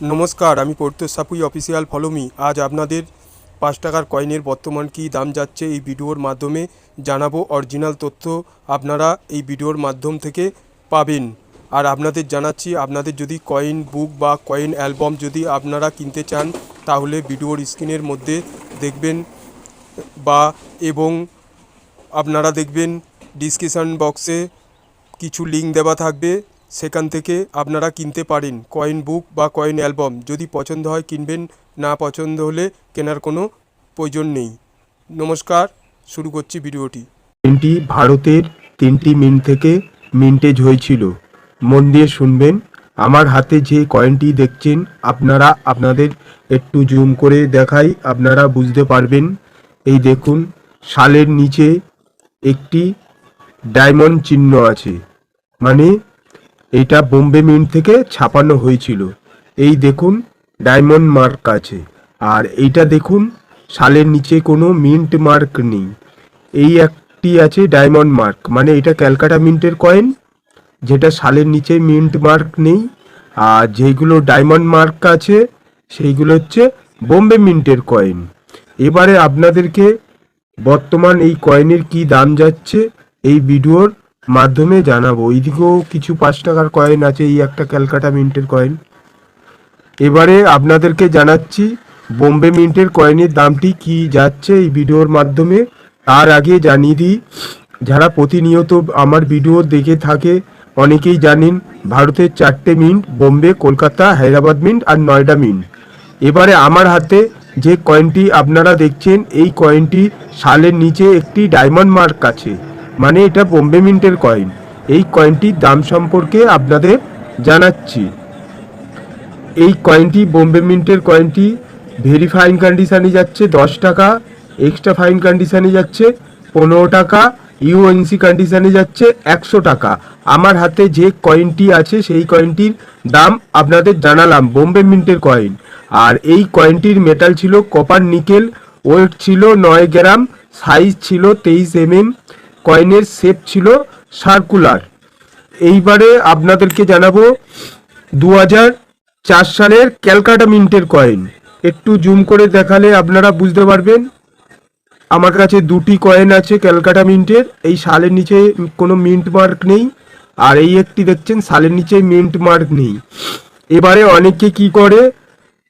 নমস্কার, আমি পর্তো Sapui official follow me. আজ আপনাদের 5 টাকার কয়েনের বর্তমান কী দাম যাচ্ছে এই ভিডিওর মাধ্যমে জানাবো। অরিজিনাল তথ্য আপনারা এই ভিডিওর মাধ্যম থেকে পাবেন। আর আপনাদের জানাচ্ছি, আপনাদের যদি কয়েন বুক বা কয়েন অ্যালবাম যদি আপনারা কিনতে চান, তাহলে ভিডিওর স্ক্রিনের মধ্যে দেখবেন বা এবং আপনারা দেখবেন ডিসক্রিপশান বক্সে কিছু লিঙ্ক দেওয়া থাকবে, সেখান থেকে আপনারা কিনতে পারেন কয়েন বুক বা কয়েন অ্যালবাম। যদি পছন্দ হয় কিনবেন, না পছন্দ হলে কেনার কোনো প্রয়োজন নেই। নমস্কার, শুরু করছি ভিডিওটি। কয়েনটি ভারতের 3টি মিন্ট থেকে মিন্টেজ হয়েছিল। মন দিয়ে শুনবেন। আমার হাতে যে কয়েনটি দেখছেন, আপনাদের একটু জুম করে দেখাই, আপনারা বুঝতে পারবেন। এই দেখুন, সালের নিচে একটি ডায়মন্ড চিহ্ন আছে, মানে এটা বোম্বে মিন্ট থেকে ছাপানো হয়েছিল। এই দেখুন, ডায়মন্ড মার্ক আছে। আর এইটা দেখুন, সালের নিচে কোনো মিন্ট মার্ক নেই। এই একটি আছে ডায়মন্ড মার্ক, মানে এটা ক্যালকাটা মিন্টের কয়েন, যেটা সালের নিচে মিন্ট মার্ক নেই। আর যেগুলো ডায়মন্ড মার্ক আছে সেইগুলো হচ্ছে বোম্বে মিন্টের কয়েন। এবারে আপনাদেরকে বর্তমান এই কয়েনের কি দাম যাচ্ছে এই ভিডিওর মাধ্যমে জানাবো। এইদিকেও কিছু 5 টাকার কয়েন আছে, এই একটা ক্যালকাটা মিন্টের কয়েন। এবারে আপনাদেরকে জানাচ্ছি বোম্বে মিন্টের কয়েনের দামটি কি যাচ্ছে এই ভিডিওর মাধ্যমে। তার আগে জানিয়ে দিই, যারা প্রতিনিয়ত আমার ভিডিও দেখে থাকে অনেকেই জানেন ভারতের 4টে মিন্ট, বোম্বে, কলকাতা, হায়দ্রাবাদ মিন্ট আর নয়ডা মিন্ট। এবারে আমার হাতে যে কয়েনটি আপনারা দেখছেন, এই কয়েনটি সালের নিচে একটি ডায়মন্ড মার্ক আছে, মানে এটা বোম্বে মিন্টের কয়েন। এই কয়েনটির দাম সম্পর্কে আপনাদের জানাচ্ছি। এই কয়েনটি বোম্বে মিন্টের কয়েনটি ভেরি ফাইন কন্ডিশানে যাচ্ছে 10 টাকা, এক্সট্রা ফাইন কন্ডিশানে যাচ্ছে 15 টাকা, ইউএনসি কন্ডিশানে যাচ্ছে 100 টাকা। আমার হাতে যে কয়েনটি আছে সেই কয়েনটির দাম আপনাদের জানালাম, বোম্বে মিন্টের কয়েন। আর এই কয়েনটির মেটাল ছিল কপার নিকেল, ওয়েট ছিল 9 গ্রাম, সাইজ ছিল 23 mm, কয়েনের শেপ ছিল সার্কুলার। এইবারে আপনাদেরকে জানাবো 2004 সালের ক্যালকাটা মিন্টের কয়েন। একটু জুম করে দেখালে আপনারা বুঝতে পারবেন। আমার কাছে দুটি কয়েন আছে ক্যালকাটা মিন্টের, এই সালের নিচে কোনো মিন্ট মার্ক নেই, আর এই একটি দেখছেন সালের নিচে মিন্ট মার্ক নেই। এবারে অনেকে কি করে,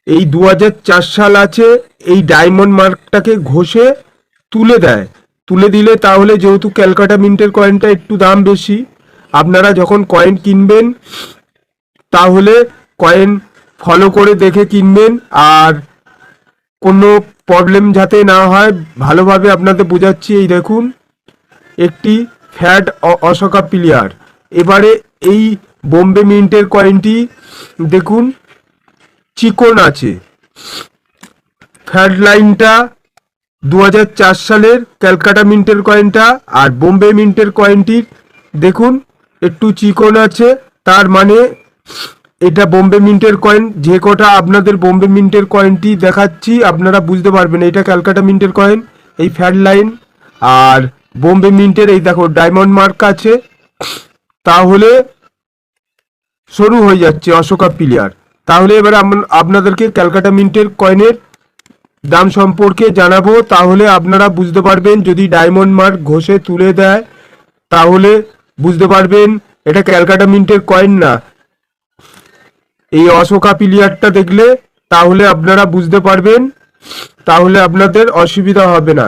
এই 2004 সাল আছে, এই ডায়মন্ড মার্কটাকে ঘষে তুলে দেয়। তুলে দিলে তাহলে যেহেতু ক্যালকাটা মিন্টের কয়েনটা একটু দাম বেশি, আপনারা যখন কয়েন কিনবেন তাহলে কয়েন ফলো করে দেখে কিনবেন। আর কোনো প্রবলেম যাতে না হয় ভালোভাবে আপনাদের বোঝাচ্ছি। এই দেখুন, একটি ফ্যাট অশোকা প্লেয়ার। এবারে এই বোম্বে মিন্টের কয়েনটি দেখুন চিকন আছে, ফ্যাট লাইনটা 2004 সালের ক্যালকাটা মিন্টের কয়েনটা। আর বোম্বে মিন্টের কয়েনটির দেখুন একটু চিকন আছে, তার মানে এটা বোম্বে মিন্টের কয়েন। যে কটা আপনাদের বোম্বে মিন্টের কয়েনটি দেখাচ্ছি আপনারা বুঝতে পারবেন এটা ক্যালকাটা মিন্টের কয়েন। এই ফ্যাট লাইন আর বোম্বে মিন্টের এই দেখো ডায়মন্ড মার্ক আছে, তাহলে শুরু হয়ে যাচ্ছে অশোকা প্লেয়ার। তাহলে এবার আপনাদেরকে ক্যালকাটা মিন্টের কয়েনের দাম সম্পর্কে জানাবো, তাহলে আপনারা বুঝতে পারবেন। যদি ডায়মন্ড মার্ক ঘষে তুলে দেয় তাহলে বুঝতে পারবেন এটা ক্যালকাটা মিন্টের কয়েন না। এই অশোকা প্লেয়ারটা দেখলে তাহলে আপনারা বুঝতে পারবেন, তাহলে আপনাদের অসুবিধা হবে না।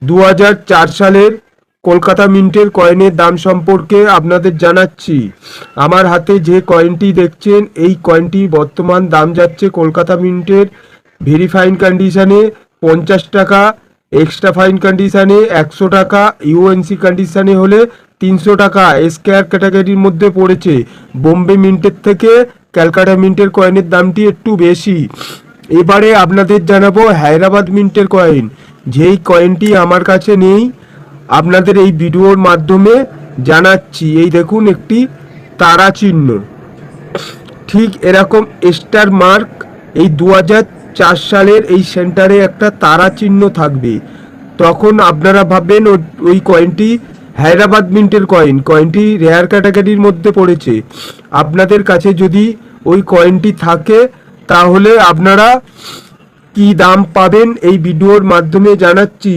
2004 সালের কলকাতা মিন্টের কয়েনের দাম সম্পর্কে আপনাদের জানাচ্ছি। আমার হাতে যে কয়েনটি দেখছেন এই কয়েনটি বর্তমান দাম যাচ্ছে কলকাতা মিন্টের ভেরি ফাইন কন্ডিশনে 50 টাকা, এক্সট্রা ফাইন কন্ডিশনে 100 টাকা, ইউএনসি কন্ডিশনে হলে 300 টাকা। স্কোয়ার ক্যাটাগরির মধ্যে পড়েছে। বোম্বে মিন্টের থেকে ক্যালকাটা মিন্টের কয়েনের দামটি একটু বেশি। এবারে আপনাদের জানাবো হায়দ্রাবাদ মিন্টের কয়েন। যেই কয়েনটি আমার কাছে নেই, আপনাদের এই ভিডিওর মাধ্যমে জানাচ্ছি। এই দেখুন একটি তারা চিহ্ন, ঠিক এরকম স্টার মার্ক। এই 2004 সালের এই সেন্টারে একটা তারা চিহ্ন থাকবে। তখন আপনারা ভাববেন ওই কয়েনটি হায়দ্রাবাদ মিন্টের কয়েন। কয়েনটি রেয়ার ক্যাটাগরির মধ্যে পড়েছে। আপনাদের কাছে যদি ওই কয়েনটি থাকে তাহলে আপনারা কি দাম পাবেন এই ভিডিওর মাধ্যমে জানাচ্ছি।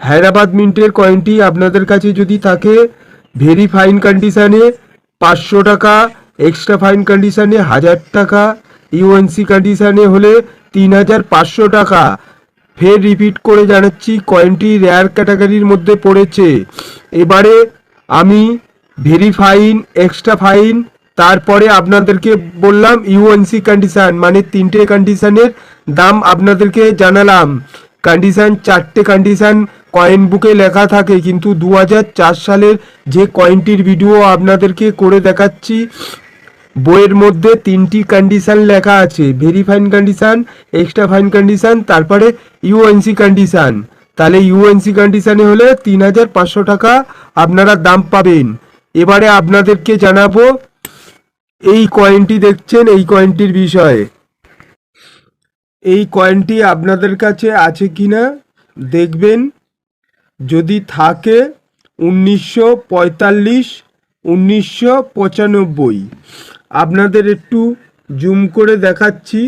হায়দ্রাবাদ মিন্টের কয়েনটি আপনাদের কাছে যদি থাকে ভেরি ফাইন কন্ডিশানে 500 টাকা, এক্সট্রা ফাইন কন্ডিশানে 1000 টাকা, ইউএনসি কন্ডিশানে হলে 3500 টাকা। ফের রিপিট করে জানাচ্ছি, কয়েনটি রেয়ার ক্যাটাগরির মধ্যে পড়েছে। এবারে আমি ভেরি ফাইন, এক্সট্রা ফাইন, তারপরে আপনাদেরকে বললাম ইউএনসি কন্ডিশন, মানে 3টে কন্ডিশনের দাম আপনাদেরকে জানালাম। কন্ডিশন 4টে কন্ডিশন কয়েন বুকে লেখা থাকে, কিন্তু 2004 সালের যে কয়েনটির ভিডিও আপনাদেরকে করে দেখাচ্ছি বইয়ের মধ্যে 3টি কন্ডিশন লেখা আছে, very fine condition, extra fine condition, তারপরে ইউএনসি কন্ডিশন। তাহলে ইউএনসি কন্ডিশনে হলে 3500 টাকা আপনারা দাম পাবেন। এবারে আপনাদেরকে জানাবো এই কয়েনটি দেখছেন, এই কয়েনটির বিষয়ে। এই কয়েনটি আপনাদের কাছে আছে কিনা দেখবেন, যদি থাকে 1945, 1995। আপনাদের একটু জুম করে দেখাচ্ছি।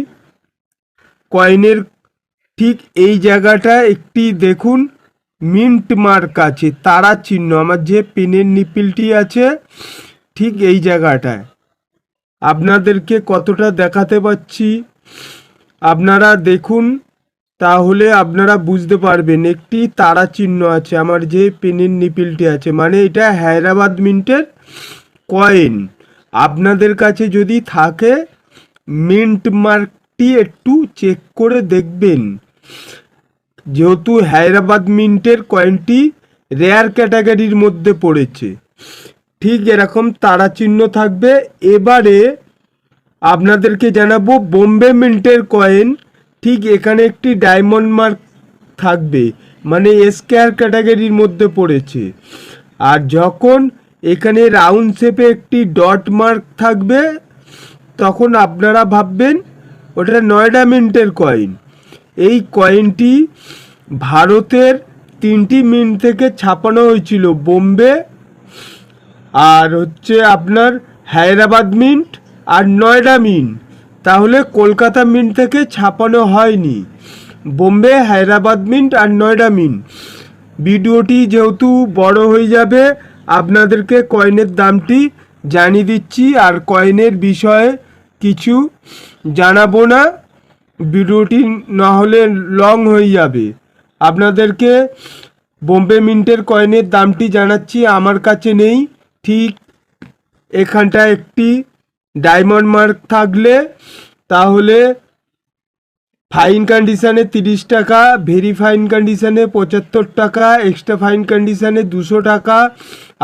কয়েনের ঠিক এই জায়গাটা একটি দেখুন মিন্ট মার্ক আছে, তারা চিহ্ন, আমার যে পেনের নিপিলটি আছে ঠিক এই জায়গাটায়। আপনাদেরকে কতটা দেখাতে পাচ্ছি আপনারা দেখুন, তাহলে আপনারা বুঝতে পারবেন। একটি তারা চিহ্ন আছে আমার যে পেনের নিপিলটি আছে, মানে এটা হায়দ্রাবাদ মিন্টের কয়েন। আপনাদের কাছে যদি থাকে মিন্ট মার্কটি একটু চেক করে দেখবেন, যেহেতু হায়দ্রাবাদ মিন্টের কয়েনটি রেয়ার ক্যাটাগরির মধ্যে পড়েছে। ঠিক এরকম তারা চিহ্ন থাকবে। এবারে আপনাদেরকে জানাবো বোম্বে মিন্টের কয়েন, ঠিক এখানে একটি ডায়মন্ড মার্ক থাকবে, মানে স্কয়ার ক্যাটাগরির মধ্যে পড়েছে। আর যখন এখানে রাউন্ড শেপে একটি ডট মার্ক থাকবে তখন আপনারা ভাববেন ওটা নয়ডা মিন্টের কয়েন। এই কয়েনটি ভারতের 3টি মিন্ট থেকে ছাপানো হয়েছিল, বোম্বে আর হচ্ছে আপনার হায়দ্রাবাদ মিন্ট আর নয়ডা মিন্ট। তাহলে কলকাতা মিন্ট থেকে ছাপানো হয়নি, বোম্বে, হায়দ্রাবাদ মিন্ট আর নয়ডা মিন্ট। ভিডিওটি যেহেতু বড় হয়ে যাবে, আপনাদেরকে কয়েনের দামটি জানিয়ে দিচ্ছি, আর কয়েনের বিষয়ে কিছু জানাবো না, ভিডিওটি না হলে লং হয়ে যাবে। আপনাদেরকে বোম্বে মিন্টের কয়েনের দামটি জানাচ্ছি, আমার কাছে নেই। ঠিক এখানটা একটি ডায়মন্ড মার্ক থাকলে তাহলে ফাইন কন্ডিশানে 30 টাকা, ভেরি ফাইন কন্ডিশানে 75 টাকা, এক্সট্রা ফাইন কন্ডিশানে 200 টাকা,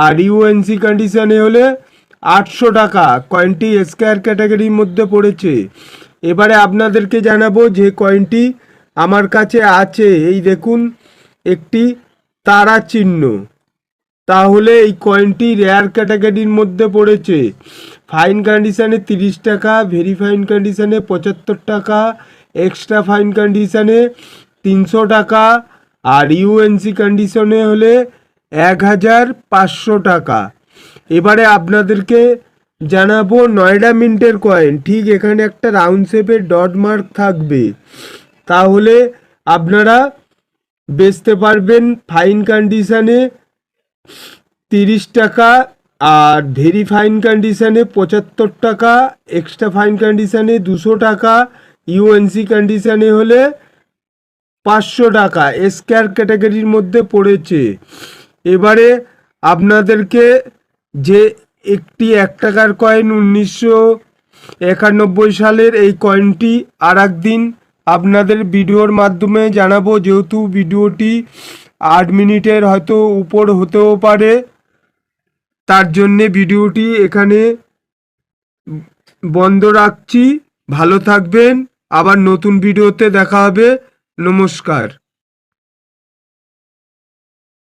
আর ইউএনসি কন্ডিশানে হলে 800 টাকা। কয়েনটি স্কয়ার ক্যাটাগরির মধ্যে পড়েছে। এবারে আপনাদেরকে জানাবো যে কয়েনটি আমার কাছে আছে, এই দেখুন একটি তারা চিহ্ন, তাহলে এই কয়েনটি রেয়ার ক্যাটাগরির মধ্যে পড়েছে। ফাইন কন্ডিশানে 30 টাকা, ভেরি ফাইন কন্ডিশানে 75 টাকা, এক্সট্রা ফাইন কন্ডিশানে 300 টাকা, আর ইউএনসি কন্ডিশনে হলে 1500 টাকা। এবারে আপনাদেরকে জানাবো নয়ডা মিন্টের কয়েন, ঠিক এখানে একটা রাউন্ড শেপের ডট মার্ক থাকবে, তাহলে আপনারা বেচতে পারবেন ফাইন কন্ডিশানে 30 টাকা, আর ভেরি ফাইন কন্ডিশানে 75 টাকা, এক্সট্রা ফাইন কন্ডিশানে 200 টাকা, ইউএনসি কন্ডিশানে হলে 500 টাকা। স্কয়ার ক্যাটাগরির মধ্যে পড়েছে। এবারে আপনাদেরকে যে একটি 1 টাকার কয়েন 1991 সালের, এই কয়েনটি আর একদিন আপনাদের ভিডিওর মাধ্যমে জানাবো, যেহেতু ভিডিওটি 8 মিনিটের হয়তো উপর হতেও পারে, তার জন্যে ভিডিওটি এখানে বন্ধ রাখছি। ভালো থাকবেন, আবার নতুন ভিডিওতে দেখা হবে। নমস্কার।